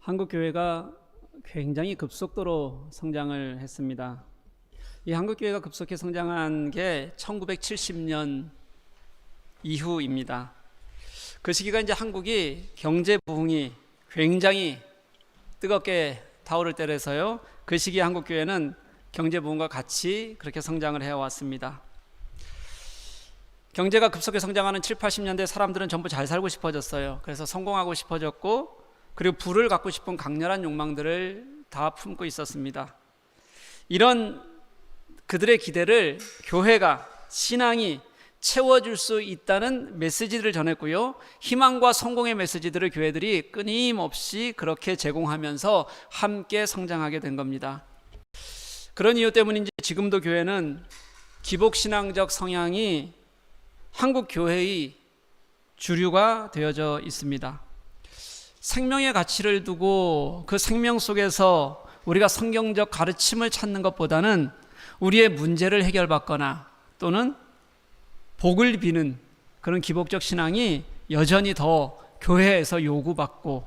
한국 교회가 굉장히 급속도로 성장을 했습니다. 이 한국 교회가 급속히 성장한 게 1970년 이후입니다. 그 시기가 이제 한국이 경제 부흥이 굉장히 뜨겁게 타오를 때라서요. 그 시기에 한국 교회는 경제 부흥과 같이 그렇게 성장을 해왔습니다. 경제가 급속히 성장하는 7, 80년대 사람들은 전부 잘 살고 싶어졌어요. 그래서 성공하고 싶어졌고, 그리고 부를 갖고 싶은 강렬한 욕망들을 다 품고 있었습니다. 이런 그들의 기대를 교회가, 신앙이 채워줄 수 있다는 메시지들을 전했고요. 희망과 성공의 메시지들을 교회들이 끊임없이 그렇게 제공하면서 함께 성장하게 된 겁니다. 그런 이유 때문인지 지금도 교회는 기복신앙적 성향이 한국 교회의 주류가 되어져 있습니다. 생명의 가치를 두고 그 생명 속에서 우리가 성경적 가르침을 찾는 것보다는 우리의 문제를 해결받거나 또는 복을 비는 그런 기복적 신앙이 여전히 더 교회에서 요구받고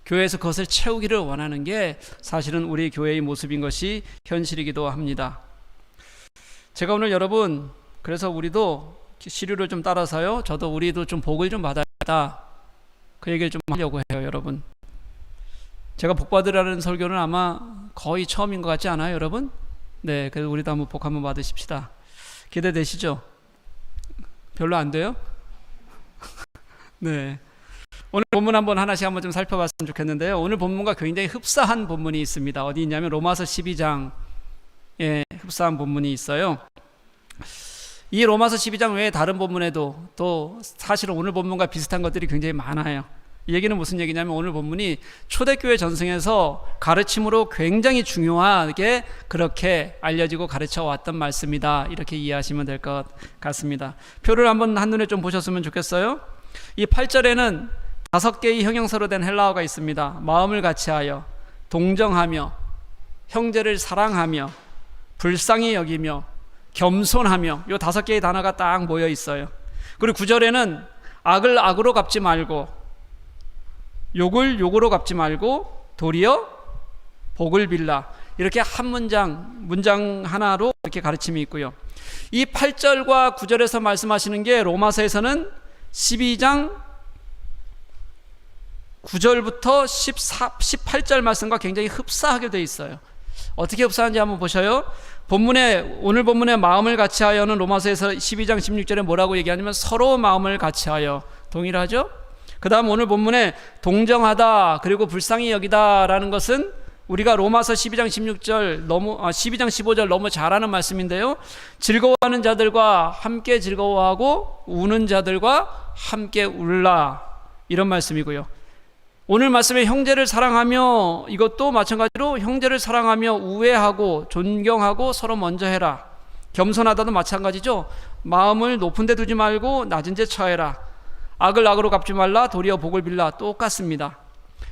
교회에서 그것을 채우기를 원하는 게 사실은 우리 교회의 모습인 것이 현실이기도 합니다. 제가 오늘 여러분, 그래서 우리도 시류를 좀 따라서요, 저도 우리도 좀 복을 좀 받아야겠다, 그 얘기를 좀 하려고 해요. 여러분, 제가 복 받으라는 설교는 아마 거의 처음인 것 같지 않아요, 여러분? 네, 그래서 우리도 한번 복 한번 받으십시다. 기대되시죠? 별로 안 돼요? 네. 오늘 본문 하나씩 한번 좀 살펴봤으면 좋겠는데요. 오늘 본문과 굉장히 흡사한 본문이 있습니다. 어디 있냐면 로마서 12장에 흡사한 본문이 있어요. 이 로마서 12장 외에 다른 본문에도 또 사실은 오늘 본문과 비슷한 것들이 굉장히 많아요. 이 얘기는 무슨 얘기냐면 오늘 본문이 초대교회 전승에서 가르침으로 굉장히 중요하게 그렇게 알려지고 가르쳐 왔던 말씀이다, 이렇게 이해하시면 될 것 같습니다. 표를 한번 한눈에 좀 보셨으면 좋겠어요. 이 8절에는 5개의 형용사로 된 헬라어가 있습니다. 마음을 같이하여, 동정하며, 형제를 사랑하며, 불쌍히 여기며, 겸손하며, 이 5개의 단어가 딱 모여 있어요. 그리고 9절에는 악을 악으로 갚지 말고, 욕을 욕으로 갚지 말고, 도리어 복을 빌라, 이렇게 한 문장 하나로 이렇게 가르침이 있고요. 이 8절과 9절에서 말씀하시는 게 로마서에서는 12장 9절부터 18절 말씀과 굉장히 흡사하게 되어 있어요. 어떻게 흡사한지 한번 보셔요. 오늘 본문에 마음을 같이하여는 로마서에서 12장 16절에 뭐라고 얘기하냐면 서로 마음을 같이하여, 동일하죠? 그 다음 오늘 본문에 동정하다 그리고 불쌍히 여기다라는 것은 우리가 로마서 12장 15절 너무 잘 아는 말씀인데요. 즐거워하는 자들과 함께 즐거워하고 우는 자들과 함께 울라, 이런 말씀이고요. 오늘 말씀에 형제를 사랑하며, 이것도 마찬가지로 형제를 사랑하며 우애하고 존경하고 서로 먼저 해라. 겸손하다도 마찬가지죠. 마음을 높은 데 두지 말고 낮은 데 처해라. 악을 악으로 갚지 말라. 도리어 복을 빌라. 똑같습니다.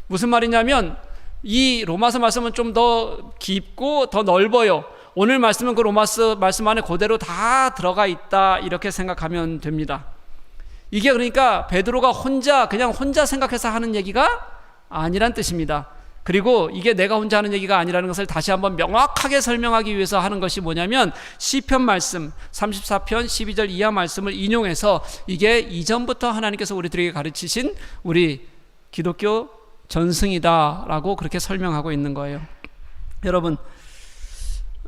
무슨 말이냐면 이 로마서 말씀은 좀 더 깊고 더 넓어요. 오늘 말씀은 그 로마서 말씀 안에 그대로 다 들어가 있다, 이렇게 생각하면 됩니다. 이게 그러니까 베드로가 그냥 혼자 생각해서 하는 얘기가 아니란 뜻입니다. 그리고 이게 내가 혼자 하는 얘기가 아니라는 것을 다시 한번 명확하게 설명하기 위해서 하는 것이 뭐냐면 시편 말씀 34편 12절 이하 말씀을 인용해서 이게 이전부터 하나님께서 우리들에게 가르치신 우리 기독교 전승이다라고 그렇게 설명하고 있는 거예요. 여러분,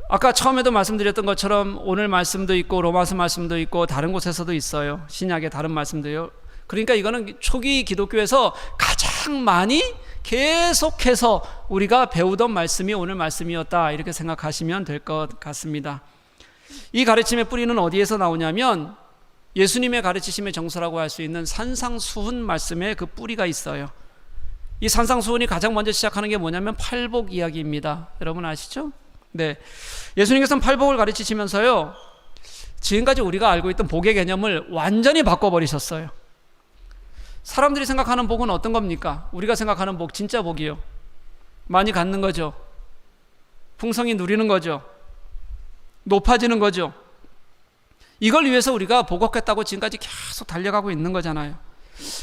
아까 처음에도 말씀드렸던 것처럼 오늘 말씀도 있고 로마서 말씀도 있고 다른 곳에서도 있어요. 신약의 다른 말씀도요. 그러니까 이거는 초기 기독교에서 가장 많이 계속해서 우리가 배우던 말씀이 오늘 말씀이었다, 이렇게 생각하시면 될 것 같습니다. 이 가르침의 뿌리는 어디에서 나오냐면 예수님의 가르치심의 정서라고 할 수 있는 산상수훈 말씀에 그 뿌리가 있어요. 이 산상수훈이 가장 먼저 시작하는 게 뭐냐면 팔복 이야기입니다. 여러분 아시죠? 네, 예수님께서는 팔복을 가르치시면서요, 지금까지 우리가 알고 있던 복의 개념을 완전히 바꿔버리셨어요. 사람들이 생각하는 복은 어떤 겁니까? 우리가 생각하는 복, 진짜 복이요, 많이 갖는 거죠, 풍성히 누리는 거죠, 높아지는 거죠. 이걸 위해서 우리가 복 얻겠다고 지금까지 계속 달려가고 있는 거잖아요.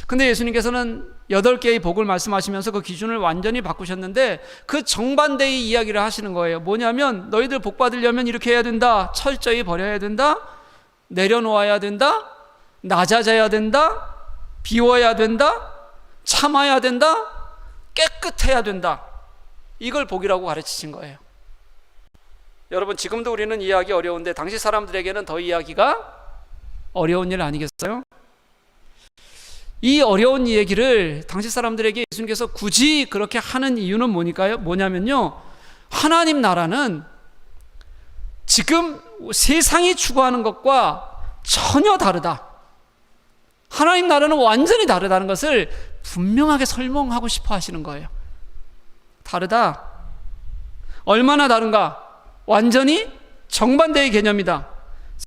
근데 예수님께서는 8개의 복을 말씀하시면서 그 기준을 완전히 바꾸셨는데 그 정반대의 이야기를 하시는 거예요. 뭐냐면 너희들 복 받으려면 이렇게 해야 된다. 철저히 버려야 된다. 내려놓아야 된다. 낮아져야 된다. 비워야 된다. 참아야 된다. 깨끗해야 된다. 이걸 복이라고 가르치신 거예요. 여러분, 지금도 우리는 이해하기 어려운데 당시 사람들에게는 더 이해하기가 어려운 일 아니겠어요? 이 어려운 얘기를 당시 사람들에게 예수님께서 굳이 그렇게 하는 이유는 뭐냐면요, 하나님 나라는 지금 세상이 추구하는 것과 전혀 다르다. 하나님 나라는 완전히 다르다는 것을 분명하게 설명하고 싶어 하시는 거예요. 다르다. 얼마나 다른가? 완전히 정반대의 개념이다.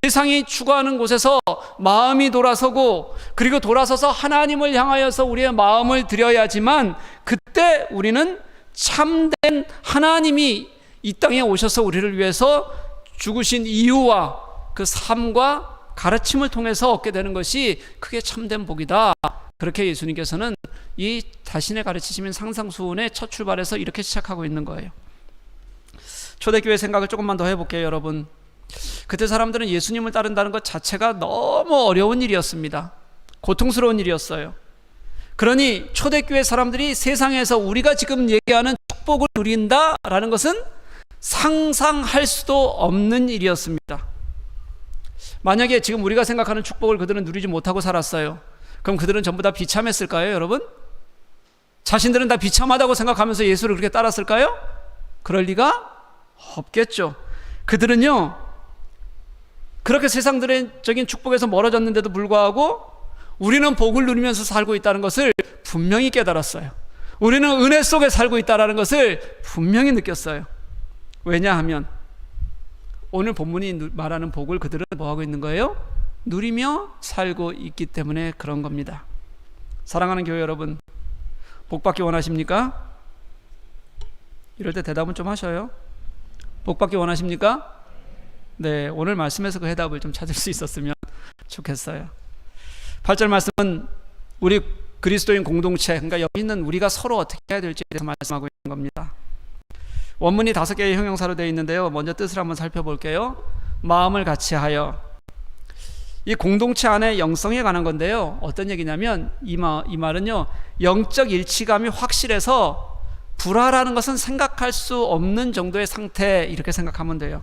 세상이 추구하는 곳에서 마음이 돌아서고, 그리고 돌아서서 하나님을 향하여서 우리의 마음을 드려야지만 그때 우리는 참된 하나님이 이 땅에 오셔서 우리를 위해서 죽으신 이유와 그 삶과 가르침을 통해서 얻게 되는 것이 그게 참된 복이다. 그렇게 예수님께서는 이 자신의 가르치심인 상상수훈의 첫 출발에서 이렇게 시작하고 있는 거예요. 초대교회 생각을 조금만 더 해볼게요, 여러분. 그때 사람들은 예수님을 따른다는 것 자체가 너무 어려운 일이었습니다. 고통스러운 일이었어요. 그러니 초대교회 사람들이 세상에서 우리가 지금 얘기하는 축복을 누린다라는 것은 상상할 수도 없는 일이었습니다. 만약에 지금 우리가 생각하는 축복을 그들은 누리지 못하고 살았어요. 그럼 그들은 전부 다 비참했을까요, 여러분? 자신들은 다 비참하다고 생각하면서 예수를 그렇게 따랐을까요? 그럴 리가 없겠죠. 그들은요, 그렇게 세상적인 축복에서 멀어졌는데도 불구하고 우리는 복을 누리면서 살고 있다는 것을 분명히 깨달았어요. 우리는 은혜 속에 살고 있다는 것을 분명히 느꼈어요. 왜냐하면 오늘 본문이 말하는 복을 그들은 뭐하고 있는 거예요? 누리며 살고 있기 때문에 그런 겁니다. 사랑하는 교회 여러분, 복 받기 원하십니까? 이럴 때 대답은 좀 하셔요. 복 받기 원하십니까? 네, 오늘 말씀에서 그 해답을 좀 찾을 수 있었으면 좋겠어요. 8절 말씀은 우리 그리스도인 공동체, 그러니까 여기 있는 우리가 서로 어떻게 해야 될지에 대해서 말씀하고 있는 겁니다. 원문이 5개의 형용사로 되어 있는데요, 먼저 뜻을 한번 살펴볼게요. 마음을 같이하여. 이 공동체 안에 영성에 관한 건데요, 어떤 얘기냐면 이 말은요, 영적 일치감이 확실해서 불화라는 것은 생각할 수 없는 정도의 상태, 이렇게 생각하면 돼요.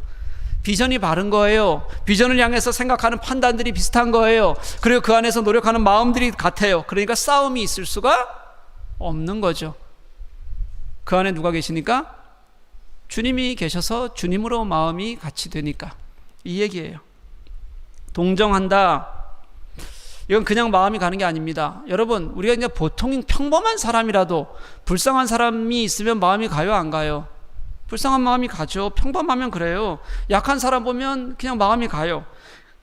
비전이 바른 거예요. 비전을 향해서 생각하는 판단들이 비슷한 거예요. 그리고 그 안에서 노력하는 마음들이 같아요. 그러니까 싸움이 있을 수가 없는 거죠. 그 안에 누가 계시니까? 주님이 계셔서 주님으로 마음이 같이 되니까. 이 얘기예요. 동정한다. 이건 그냥 마음이 가는 게 아닙니다. 여러분, 우리가 그냥 보통 평범한 사람이라도 불쌍한 사람이 있으면 마음이 가요, 안 가요? 불쌍한 마음이 가죠. 평범하면 그래요. 약한 사람 보면 그냥 마음이 가요.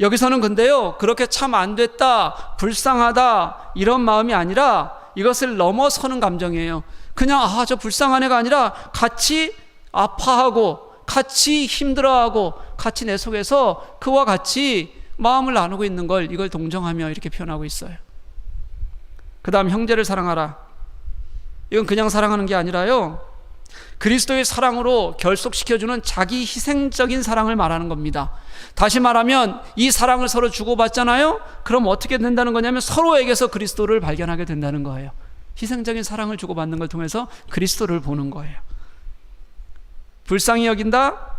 여기서는 근데요, 그렇게 참 안 됐다, 불쌍하다, 이런 마음이 아니라 이것을 넘어서는 감정이에요. 그냥 저 불쌍한 애가 아니라 같이 아파하고 같이 힘들어하고 같이 내 속에서 그와 같이 마음을 나누고 있는 걸, 이걸 동정하며 이렇게 표현하고 있어요. 그 다음 형제를 사랑하라. 이건 그냥 사랑하는 게 아니라요, 그리스도의 사랑으로 결속시켜주는 자기 희생적인 사랑을 말하는 겁니다. 다시 말하면 이 사랑을 서로 주고받잖아요. 그럼 어떻게 된다는 거냐면 서로에게서 그리스도를 발견하게 된다는 거예요. 희생적인 사랑을 주고받는 걸 통해서 그리스도를 보는 거예요. 불쌍히 여긴다.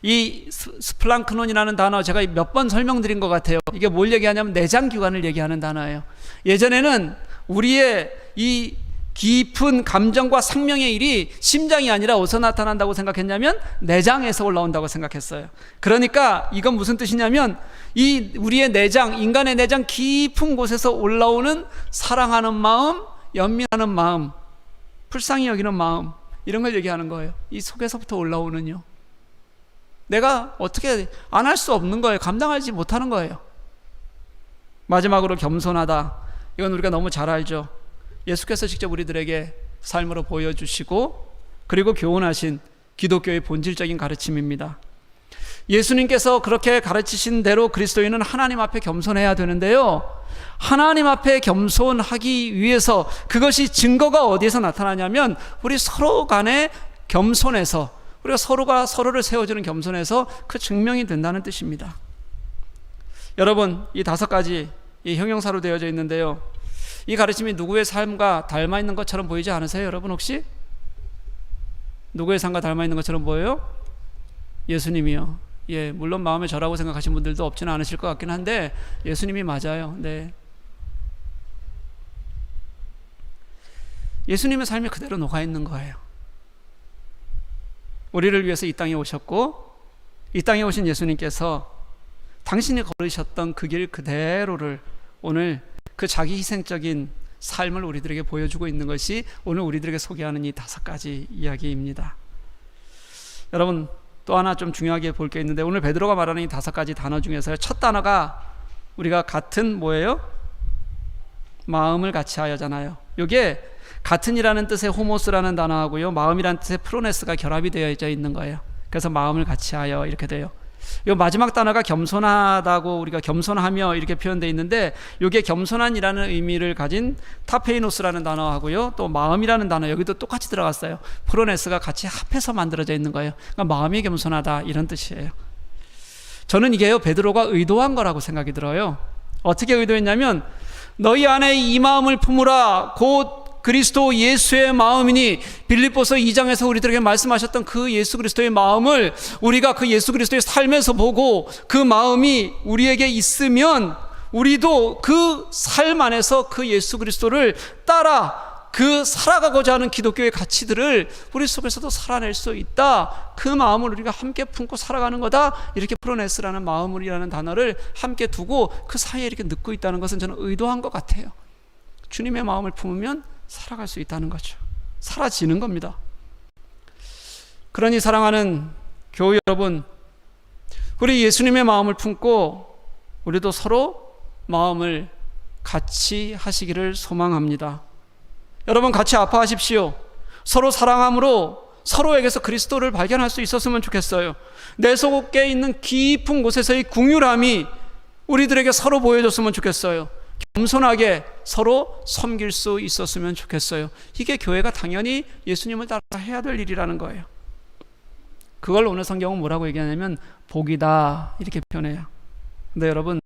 이 스플랑크논이라는 단어 제가 몇 번 설명드린 것 같아요. 이게 뭘 얘기하냐면 내장기관을 얘기하는 단어예요. 예전에는 우리의 이 깊은 감정과 생명의 일이 심장이 아니라 어디서 나타난다고 생각했냐면 내장에서 올라온다고 생각했어요. 그러니까 이건 무슨 뜻이냐면 이 우리의 내장, 인간의 내장 깊은 곳에서 올라오는 사랑하는 마음, 연민하는 마음, 불쌍히 여기는 마음, 이런 걸 얘기하는 거예요. 이 속에서부터 올라오는요. 내가 어떻게 안 할 수 없는 거예요. 감당하지 못하는 거예요. 마지막으로 겸손하다. 이건 우리가 너무 잘 알죠. 예수께서 직접 우리들에게 삶으로 보여주시고 그리고 교훈하신 기독교의 본질적인 가르침입니다. 예수님께서 그렇게 가르치신 대로 그리스도인은 하나님 앞에 겸손해야 되는데요, 하나님 앞에 겸손하기 위해서 그것이 증거가 어디에서 나타나냐면 우리 서로 간에 겸손해서, 우리가 서로가 서로를 세워주는 겸손해서 그 증명이 된다는 뜻입니다. 여러분, 이 5가지 이 형용사로 되어져 있는데요, 이 가르침이 누구의 삶과 닮아 있는 것처럼 보이지 않으세요? 여러분, 혹시 누구의 삶과 닮아 있는 것처럼 보여요? 예수님이요. 예, 물론 마음에 저라고 생각하시는 분들도 없지는 않으실 것 같긴 한데 예수님이 맞아요. 네. 예수님의 삶이 그대로 녹아 있는 거예요. 우리를 위해서 이 땅에 오셨고, 이 땅에 오신 예수님께서 당신이 걸으셨던 그 길 그대로를 오늘 그 자기 희생적인 삶을 우리들에게 보여주고 있는 것이 오늘 우리들에게 소개하는 이 5가지 이야기입니다. 여러분, 또 하나 좀 중요하게 볼 게 있는데, 오늘 베드로가 말하는 이 5가지 단어 중에서 첫 단어가 우리가 같은 뭐예요? 마음을 같이 하여잖아요. 이게 같은이라는 뜻의 호모스라는 단어하고요, 마음이라는 뜻의 프로네스가 결합이 되어 있는 거예요. 그래서 마음을 같이 하여 이렇게 돼요. 이 마지막 단어가 겸손하다고, 우리가 겸손하며 이렇게 표현되어 있는데, 이게 겸손한이라는 의미를 가진 타페이노스라는 단어하고요, 또 마음이라는 단어, 여기도 똑같이 들어갔어요. 프로네스가 같이 합해서 만들어져 있는 거예요. 그러니까 마음이 겸손하다, 이런 뜻이에요. 저는 이게요, 베드로가 의도한 거라고 생각이 들어요. 어떻게 의도했냐면, 너희 안에 이 마음을 품으라, 곧 그리스도 예수의 마음이니, 빌립보서 2장에서 우리들에게 말씀하셨던 그 예수 그리스도의 마음을 우리가 그 예수 그리스도의 삶에서 보고 그 마음이 우리에게 있으면 우리도 그 삶 안에서 그 예수 그리스도를 따라 그 살아가고자 하는 기독교의 가치들을 우리 속에서도 살아낼 수 있다. 그 마음을 우리가 함께 품고 살아가는 거다. 이렇게 프로네스라는 마음이라는 단어를 함께 두고 그 사이에 이렇게 넣고 있다는 것은 저는 의도한 것 같아요. 주님의 마음을 품으면 살아갈 수 있다는 거죠. 사라지는 겁니다. 그러니 사랑하는 교우 여러분, 우리 예수님의 마음을 품고 우리도 서로 마음을 같이 하시기를 소망합니다. 여러분, 같이 아파하십시오. 서로 사랑함으로 서로에게서 그리스도를 발견할 수 있었으면 좋겠어요. 내 속에 있는 깊은 곳에서의 긍휼함이 우리들에게 서로 보여줬으면 좋겠어요. 겸손하게 서로 섬길 수 있었으면 좋겠어요. 이게 교회가 당연히 예수님을 따라 해야 될 일이라는 거예요. 그걸 오늘 성경은 뭐라고 얘기하냐면 복이다, 이렇게 표현해요. 근데 여러분,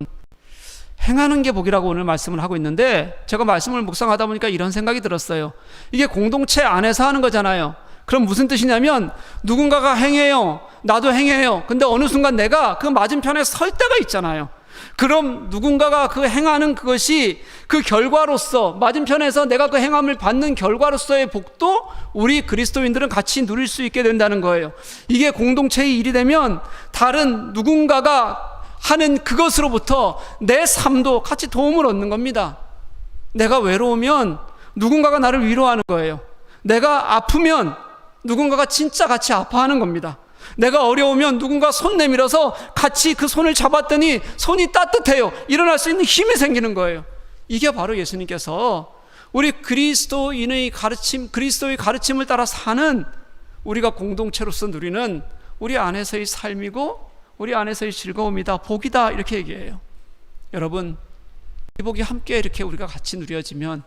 행하는 게 복이라고 오늘 말씀을 하고 있는데, 제가 말씀을 묵상하다 보니까 이런 생각이 들었어요. 이게 공동체 안에서 하는 거잖아요. 그럼 무슨 뜻이냐면, 누군가가 행해요, 나도 행해요. 근데 어느 순간 내가 그 맞은편에 설 때가 있잖아요. 그럼 누군가가 그 행하는 그것이 그 결과로서, 맞은편에서 내가 그 행함을 받는 결과로서의 복도 우리 그리스도인들은 같이 누릴 수 있게 된다는 거예요. 이게 공동체의 일이 되면 다른 누군가가 하는 그것으로부터 내 삶도 같이 도움을 얻는 겁니다. 내가 외로우면 누군가가 나를 위로하는 거예요. 내가 아프면 누군가가 진짜 같이 아파하는 겁니다. 내가 어려우면 누군가 손 내밀어서 같이 그 손을 잡았더니 손이 따뜻해요. 일어날 수 있는 힘이 생기는 거예요. 이게 바로 예수님께서 우리 그리스도인의 가르침, 그리스도의 가르침을 따라 사는 우리가 공동체로서 누리는 우리 안에서의 삶이고 우리 안에서의 즐거움이다, 복이다, 이렇게 얘기해요. 여러분, 이 복이 함께 이렇게 우리가 같이 누려지면,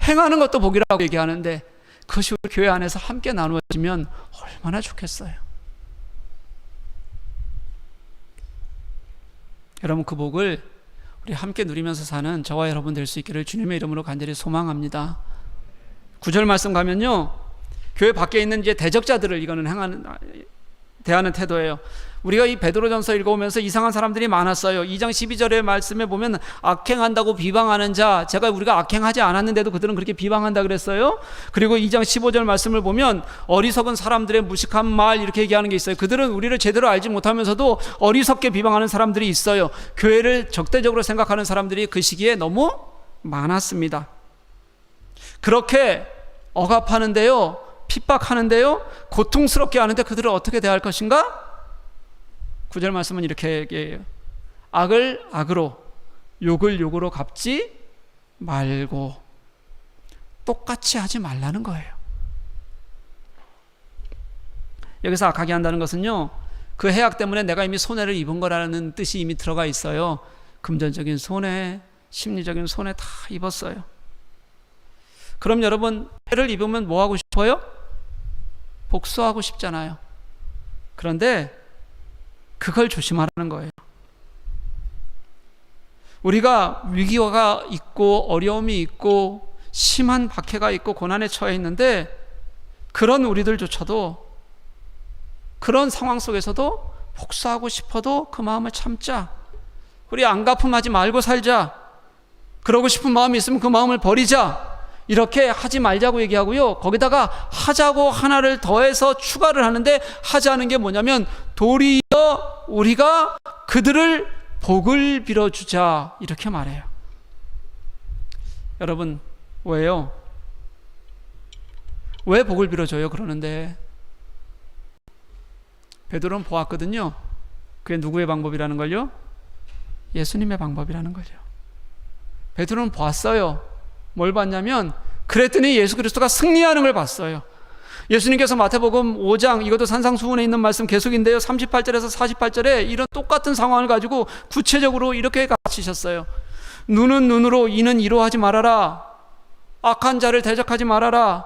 행하는 것도 복이라고 얘기하는데 그것이 우리 교회 안에서 함께 나누어지면 얼마나 좋겠어요. 여러분, 그 복을 우리 함께 누리면서 사는 저와 여러분 될 수 있기를 주님의 이름으로 간절히 소망합니다. 9절 말씀 가면요, 교회 밖에 있는 이제 대적자들을 이거는 대하는 태도예요. 우리가 이 베드로전서 읽어오면서 이상한 사람들이 많았어요. 2장 12절의 말씀에 보면 악행한다고 비방하는 자, 우리가 악행하지 않았는데도 그들은 그렇게 비방한다 그랬어요. 그리고 2장 15절 말씀을 보면 어리석은 사람들의 무식한 말, 이렇게 얘기하는 게 있어요. 그들은 우리를 제대로 알지 못하면서도 어리석게 비방하는 사람들이 있어요. 교회를 적대적으로 생각하는 사람들이 그 시기에 너무 많았습니다. 그렇게 억압하는데요, 핍박하는데요, 고통스럽게 하는데 그들을 어떻게 대할 것인가? 9절 말씀은 이렇게 얘기해요. 악을 악으로, 욕을 욕으로 갚지 말고. 똑같이 하지 말라는 거예요. 여기서 악하게 한다는 것은요, 그 해악 때문에 내가 이미 손해를 입은 거라는 뜻이 이미 들어가 있어요. 금전적인 손해, 심리적인 손해 다 입었어요. 그럼 여러분, 해를 입으면 뭐 하고 싶어요? 복수하고 싶잖아요. 그런데 그걸 조심하라는 거예요. 우리가 위기가 있고 어려움이 있고 심한 박해가 있고 고난에 처해 있는데, 그런 우리들조차도 그런 상황 속에서도 복수하고 싶어도 그 마음을 참자. 우리 안 갚음하지 말고 살자. 그러고 싶은 마음이 있으면 그 마음을 버리자. 이렇게 하지 말자고 얘기하고요. 거기다가 하자고 하나를 더해서 추가를 하는데, 하자는 게 뭐냐면 도리어 우리가 그들을 복을 빌어주자, 이렇게 말해요. 여러분, 왜요? 왜 복을 빌어줘요? 그러는데 베드로는 보았거든요. 그게 누구의 방법이라는 걸요? 예수님의 방법이라는 걸요. 베드로는 보았어요. 뭘 봤냐면, 그랬더니 예수 그리스도가 승리하는 걸 봤어요. 예수님께서 마태복음 5장, 이것도 산상수훈에 있는 말씀 계속인데요, 38절에서 48절에 이런 똑같은 상황을 가지고 구체적으로 이렇게 가르치셨어요. 눈은 눈으로, 이는 이로 하지 말아라. 악한 자를 대적하지 말아라.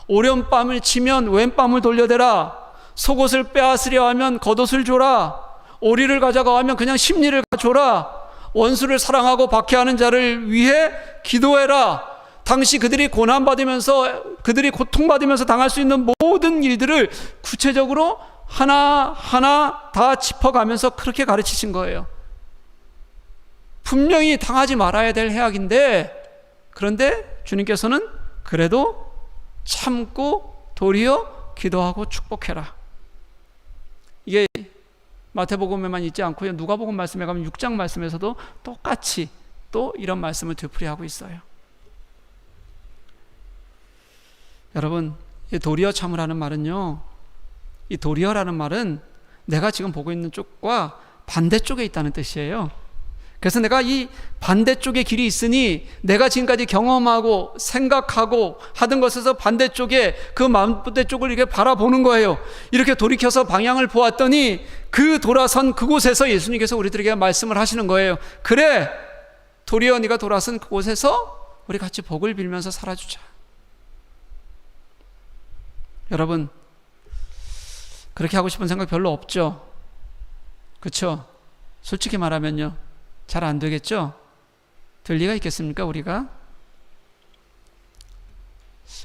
오른뺨을 치면 왼뺨을 돌려대라. 속옷을 빼앗으려 하면 겉옷을 줘라. 오리를 가져가 하면 그냥 심리를 줘라. 원수를 사랑하고 박해하는 자를 위해 기도해라. 당시 그들이 고난받으면서, 그들이 고통받으면서 당할 수 있는 모든 일들을 구체적으로 하나하나 다 짚어가면서 그렇게 가르치신 거예요. 분명히 당하지 말아야 될 해악인데, 그런데 주님께서는 그래도 참고 도리어 기도하고 축복해라. 이게 마태복음에만 있지 않고요, 누가복음 말씀에 가면 6장 말씀에서도 똑같이 또 이런 말씀을 되풀이하고 있어요. 여러분, 이 도리어 참으라는 말은요, 이 도리어라는 말은 내가 지금 보고 있는 쪽과 반대쪽에 있다는 뜻이에요. 그래서 내가 이 반대쪽에 길이 있으니 내가 지금까지 경험하고 생각하고 하던 것에서 반대쪽에, 그 반대쪽을 이렇게 바라보는 거예요. 이렇게 돌이켜서 방향을 보았더니 그 돌아선 그곳에서 예수님께서 우리들에게 말씀을 하시는 거예요. 그래, 도리어 네가 돌아선 그곳에서 우리 같이 복을 빌면서 살아주자. 여러분, 그렇게 하고 싶은 생각 별로 없죠? 그렇죠? 솔직히 말하면요, 잘 안 되겠죠? 될 리가 있겠습니까, 우리가?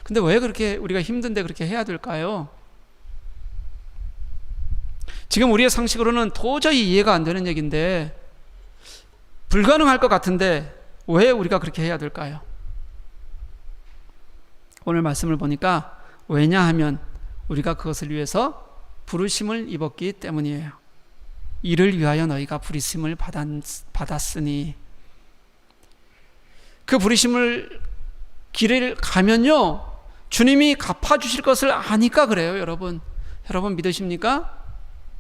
근데 왜 그렇게 우리가 힘든데 그렇게 해야 될까요? 지금 우리의 상식으로는 도저히 이해가 안 되는 얘기인데, 불가능할 것 같은데 왜 우리가 그렇게 해야 될까요? 오늘 말씀을 보니까, 왜냐하면 우리가 그것을 위해서 부르심을 입었기 때문이에요. 이를 위하여 너희가 부르심을 받았으니. 그 부르심을 길을 가면요, 주님이 갚아주실 것을 아니까 그래요. 여러분 믿으십니까?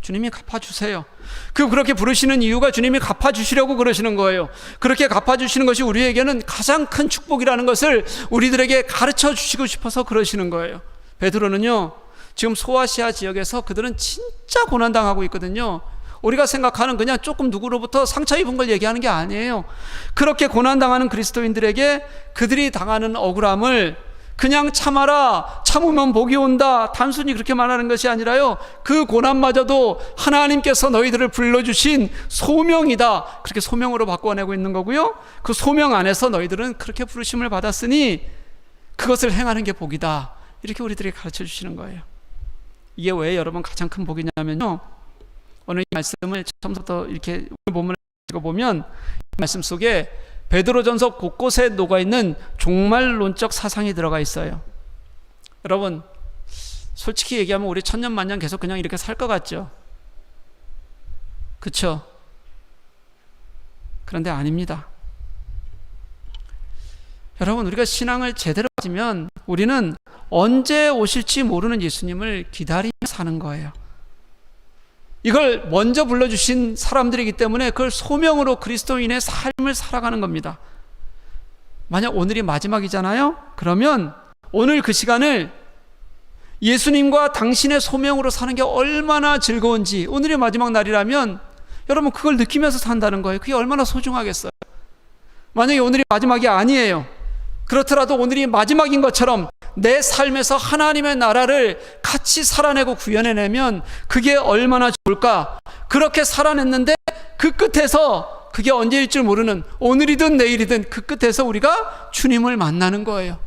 주님이 갚아주세요. 그렇게 부르시는 이유가 주님이 갚아주시려고 그러시는 거예요. 그렇게 갚아주시는 것이 우리에게는 가장 큰 축복이라는 것을 우리들에게 가르쳐 주시고 싶어서 그러시는 거예요. 베드로는요, 지금 소아시아 지역에서 그들은 진짜 고난당하고 있거든요. 우리가 생각하는 그냥 조금 누구로부터 상처 입은 걸 얘기하는 게 아니에요. 그렇게 고난당하는 그리스도인들에게 그들이 당하는 억울함을 그냥 참아라, 참으면 복이 온다, 단순히 그렇게 말하는 것이 아니라요, 그 고난마저도 하나님께서 너희들을 불러주신 소명이다, 그렇게 소명으로 바꿔내고 있는 거고요, 그 소명 안에서 너희들은 그렇게 부르심을 받았으니 그것을 행하는 게 복이다, 이렇게 우리들에게 가르쳐 주시는 거예요. 이게 왜 여러분 가장 큰 복이냐면요, 오늘 이 말씀을 처음부터 이렇게 본문을 읽어보면 이 말씀 속에 베드로전서 곳곳에 녹아있는 종말론적 사상이 들어가 있어요. 여러분, 솔직히 얘기하면 우리 천년만년 계속 그냥 이렇게 살 것 같죠? 그렇죠? 그런데 아닙니다. 여러분, 우리가 신앙을 제대로 가지면 우리는 언제 오실지 모르는 예수님을 기다리며 사는 거예요. 이걸 먼저 불러주신 사람들이기 때문에 그걸 소명으로 그리스도인의 삶을 살아가는 겁니다. 만약 오늘이 마지막이잖아요? 그러면 오늘 그 시간을 예수님과 당신의 소명으로 사는 게 얼마나 즐거운지, 오늘의 마지막 날이라면 여러분 그걸 느끼면서 산다는 거예요. 그게 얼마나 소중하겠어요. 만약에 오늘이 마지막이 아니에요. 그렇더라도 오늘이 마지막인 것처럼 내 삶에서 하나님의 나라를 같이 살아내고 구현해내면 그게 얼마나 좋을까. 그렇게 살아냈는데 그 끝에서, 그게 언제일 줄 모르는 오늘이든 내일이든 그 끝에서 우리가 주님을 만나는 거예요.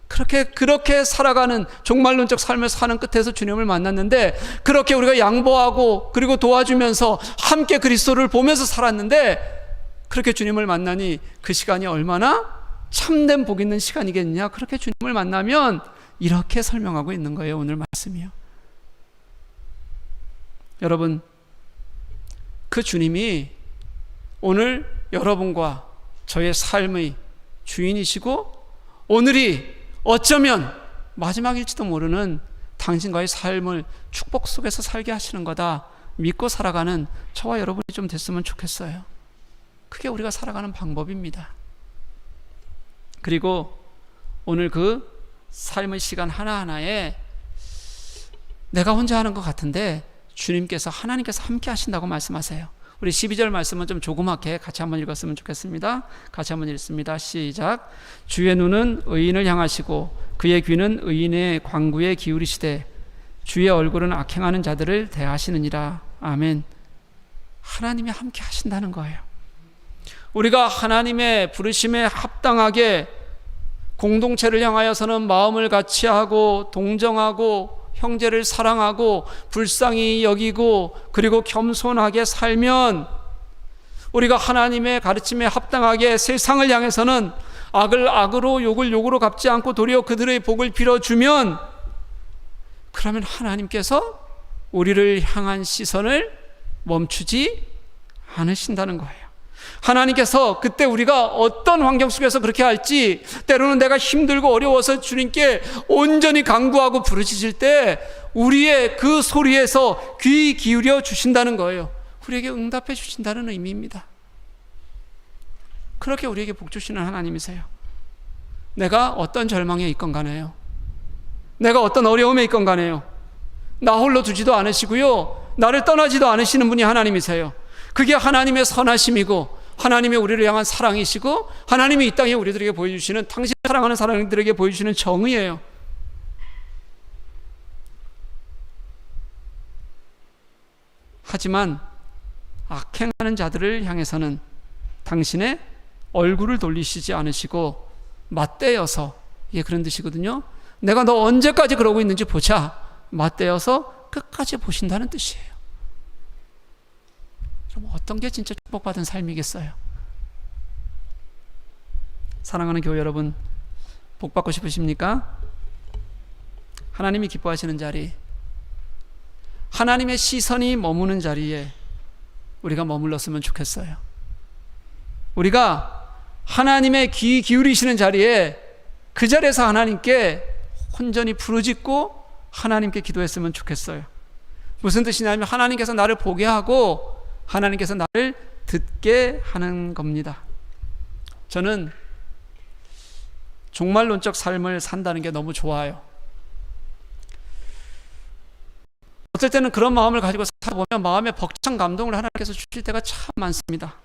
그렇게 살아가는 종말론적 삶을 사는 끝에서 주님을 만났는데, 그렇게 우리가 양보하고 그리고 도와주면서 함께 그리스도를 보면서 살았는데, 그렇게 주님을 만나니 그 시간이 얼마나 참된 복 있는 시간이겠냐. 그렇게 주님을 만나면 이렇게 설명하고 있는 거예요, 오늘 말씀이요. 여러분, 그 주님이 오늘 여러분과 저의 삶의 주인이시고, 오늘이 어쩌면 마지막일지도 모르는 당신과의 삶을 축복 속에서 살게 하시는 거다 믿고 살아가는 저와 여러분이 좀 됐으면 좋겠어요. 그게 우리가 살아가는 방법입니다. 그리고 오늘 그 삶의 시간 하나하나에 내가 혼자 하는 것 같은데 주님께서, 하나님께서 함께 하신다고 말씀하세요. 우리 12절 말씀은 좀 조그맣게 같이 한번 읽었으면 좋겠습니다. 같이 한번 읽습니다. 시작. 주의 눈은 의인을 향하시고 그의 귀는 의인의 광구에 기울이시되 주의 얼굴은 악행하는 자들을 대하시느니라. 아멘. 하나님이 함께 하신다는 거예요. 우리가 하나님의 부르심에 합당하게 공동체를 향하여서는 마음을 같이 하고 동정하고 형제를 사랑하고 불쌍히 여기고 그리고 겸손하게 살면, 우리가 하나님의 가르침에 합당하게 세상을 향해서는 악을 악으로 욕을 욕으로 갚지 않고 도리어 그들의 복을 빌어주면, 그러면 하나님께서 우리를 향한 시선을 멈추지 않으신다는 거예요. 하나님께서 그때 우리가 어떤 환경 속에서 그렇게 할지, 때로는 내가 힘들고 어려워서 주님께 온전히 간구하고 부르짖을 때 우리의 그 소리에서 귀 기울여 주신다는 거예요. 우리에게 응답해 주신다는 의미입니다. 그렇게 우리에게 복 주시는 하나님이세요. 내가 어떤 절망에 있건 간에요, 내가 어떤 어려움에 있건 간에요, 나 홀로 두지도 않으시고요, 나를 떠나지도 않으시는 분이 하나님이세요. 그게 하나님의 선하심이고 하나님의 우리를 향한 사랑이시고 하나님이 이 땅에 우리들에게 보여주시는, 당신을 사랑하는 사람들에게 보여주시는 정의예요. 하지만 악행하는 자들을 향해서는 당신의 얼굴을 돌리시지 않으시고 맞대어서, 이게 그런 뜻이거든요. 내가 너 언제까지 그러고 있는지 보자, 맞대어서 끝까지 보신다는 뜻이에요. 그럼 어떤 게 진짜 축복받은 삶이겠어요? 사랑하는 교회 여러분, 복 받고 싶으십니까? 하나님이 기뻐하시는 자리, 하나님의 시선이 머무는 자리에 우리가 머물렀으면 좋겠어요. 우리가 하나님의 귀 기울이시는 자리에, 그 자리에서 하나님께 온전히 부르짖고 하나님께 기도했으면 좋겠어요. 무슨 뜻이냐면 하나님께서 나를 보게 하고 하나님께서 나를 듣게 하는 겁니다. 저는 종말론적 삶을 산다는 게 너무 좋아요. 어떨 때는 그런 마음을 가지고 살다 보면 마음에 벅찬 감동을 하나님께서 주실 때가 참 많습니다.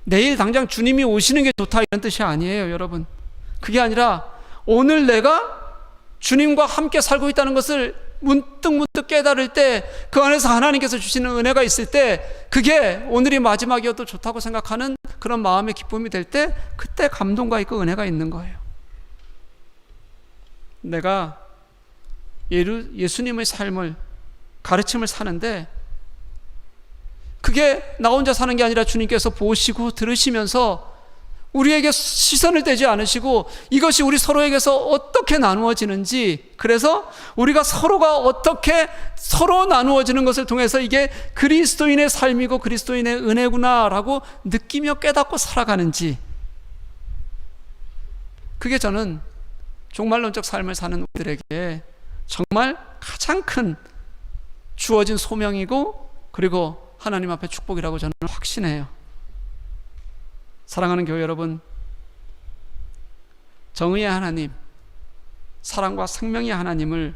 내일 당장 주님이 오시는 게 좋다 이런 뜻이 아니에요, 여러분. 그게 아니라 오늘 내가 주님과 함께 살고 있다는 것을 문득 깨달을 때, 그 안에서 하나님께서 주시는 은혜가 있을 때, 그게 오늘이 마지막이어도 좋다고 생각하는 그런 마음의 기쁨이 될 때, 그때 감동과 있고 은혜가 있는 거예요. 내가 예수님의 삶을, 가르침을 사는데 그게 나 혼자 사는 게 아니라 주님께서 보시고 들으시면서 우리에게 시선을 떼지 않으시고 이것이 우리 서로에게서 어떻게 나누어지는지, 그래서 우리가 서로가 어떻게 서로 나누어지는 것을 통해서 이게 그리스도인의 삶이고 그리스도인의 은혜구나라고 느끼며 깨닫고 살아가는지, 그게 저는 종말론적 삶을 사는 우리들에게 정말 가장 큰 주어진 소명이고, 그리고 하나님 앞에 축복이라고 저는 확신해요. 사랑하는 교회 여러분, 정의의 하나님, 사랑과 생명의 하나님을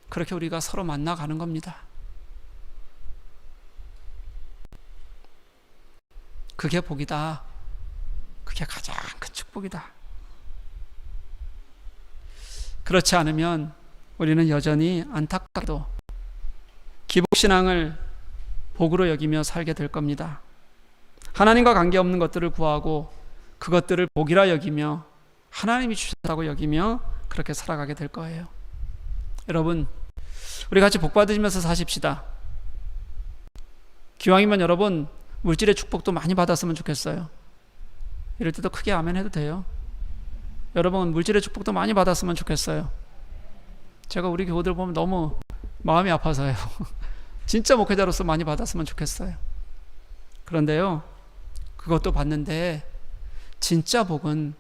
그렇게 우리가 서로 만나가는 겁니다. 그게 복이다. 그게 가장 큰 축복이다. 그렇지 않으면 우리는 여전히 안타깝게도 기복신앙을 복으로 여기며 살게 될 겁니다. 하나님과 관계없는 것들을 구하고 그것들을 복이라 여기며 하나님이 주셨다고 여기며 그렇게 살아가게 될 거예요. 여러분, 우리 같이 복 받으시면서 사십시다. 기왕이면 여러분 물질의 축복도 많이 받았으면 좋겠어요. 이럴 때도 크게 아멘 해도 돼요. 여러분 물질의 축복도 많이 받았으면 좋겠어요. 제가 우리 교우들 보면 너무 마음이 아파서요. 진짜 목회자로서 많이 받았으면 좋겠어요. 그런데요, 그것도 받는데 진짜 복은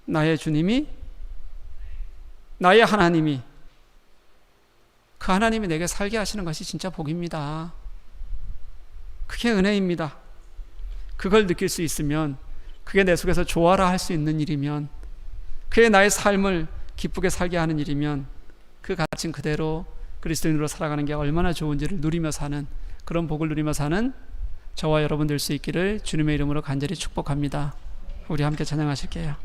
나의 주님이, 나의 하나님이, 그 하나님이 내게 살게 하시는 것이 진짜 복입니다. 그게 은혜입니다. 그걸 느낄 수 있으면, 그게 내 속에서 좋아라 할 수 있는 일이면, 그게 나의 삶을 기쁘게 살게 하는 일이면, 그 가르침 그대로 그리스도인으로 살아가는 게 얼마나 좋은지를 누리며 사는, 그런 복을 누리며 사는 저와 여러분 될 수 있기를 주님의 이름으로 간절히 축복합니다. 우리 함께 찬양하실게요.